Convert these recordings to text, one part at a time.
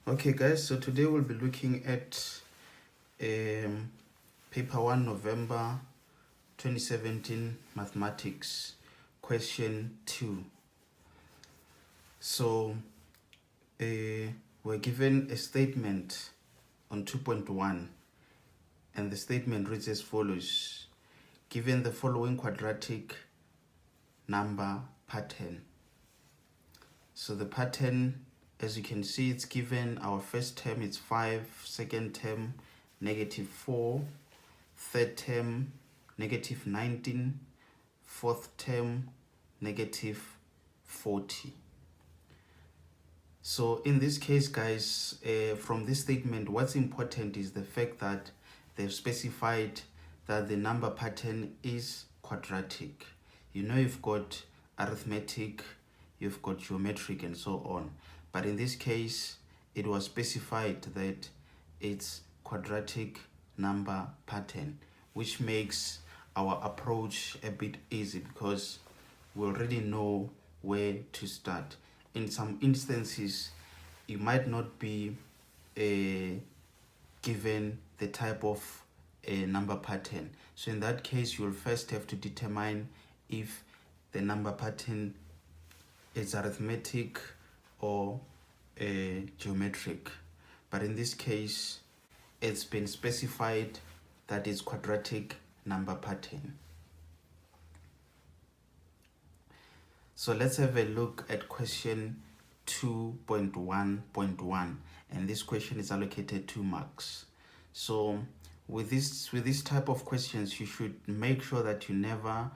Okay guys, so today we'll be looking at paper 1 November 2017 mathematics question 2. So we're given a statement on 2.1 and the statement reads as follows: given the following quadratic number pattern. So the pattern, as you can see, it's given. Our first term is 5, second term -4, third term -19, fourth term -40. So in this case, guys, from this statement, what's important is the fact that they've specified that the number pattern is quadratic. You know, you've got arithmetic, you've got geometric, and so on. But in this case, it was specified that it's quadratic number pattern, which makes our approach a bit easy because we already know where to start. In some instances, you might not be given the type of number pattern. So in that case, you'll first have to determine if the number pattern is arithmetic or geometric. But in this case, it's been specified that it's quadratic number pattern. So let's have a look at question 2.1.1, and this question is allocated 2 marks. So with this type of questions, you should make sure that you never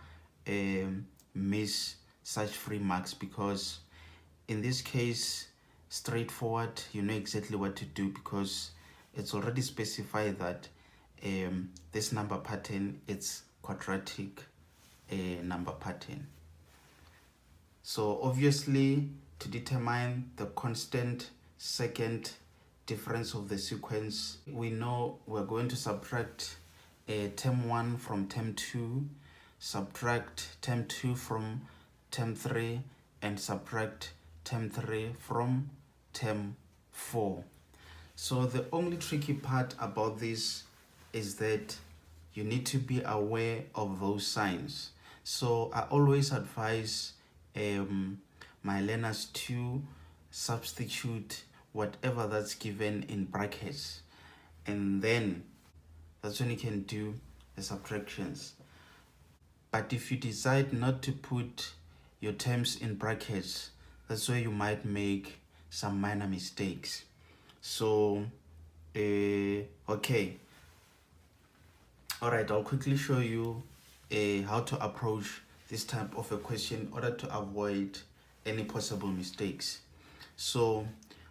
miss such free marks, because in this case, straightforward, you know exactly what to do because it's already specified that this number pattern, it's quadratic number pattern. So obviously, to determine the constant second difference of the sequence, we know we're going to subtract term 1 from term 2, subtract term 2 from term 3, and subtract term 3 from term 4. So the only tricky part about this is that you need to be aware of those signs. So I always advise my learners to substitute whatever that's given in brackets, and then that's when you can do the subtractions. But if you decide not to put your terms in brackets, that's where you might make some minor mistakes. So okay, all right, I'll quickly show you how to approach this type of a question in order to avoid any possible mistakes. So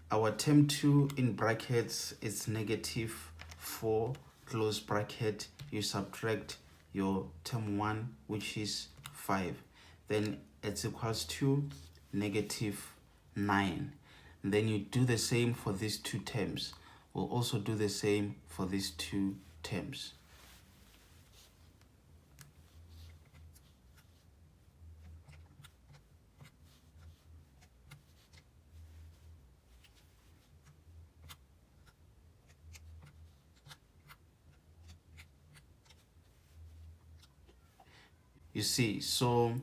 our term 2 in brackets is -4, close bracket. You subtract your term 1, which is 5. Then it's equals to -9. And then you do the same for these 2 terms. We'll also do the same for these 2 terms. You see, so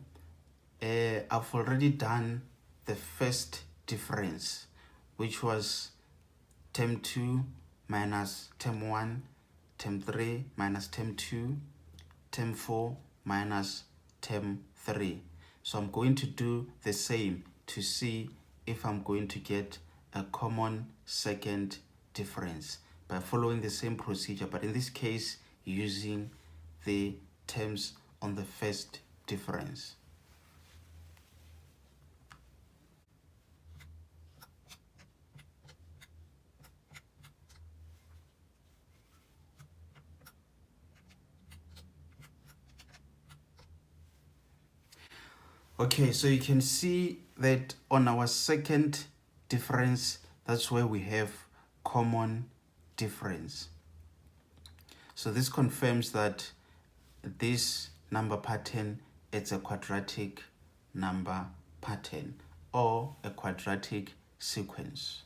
I've already done the first difference, which was term 2 minus term 1, term 3 minus term 2, term 4 minus term 3. So I'm going to do the same to see if I'm going to get a common second difference by following the same procedure, but in this case using the terms on the first difference. Okay, so you can see that on our second difference, that's where we have common difference. So this confirms that this number pattern, it's a quadratic number pattern or a quadratic sequence.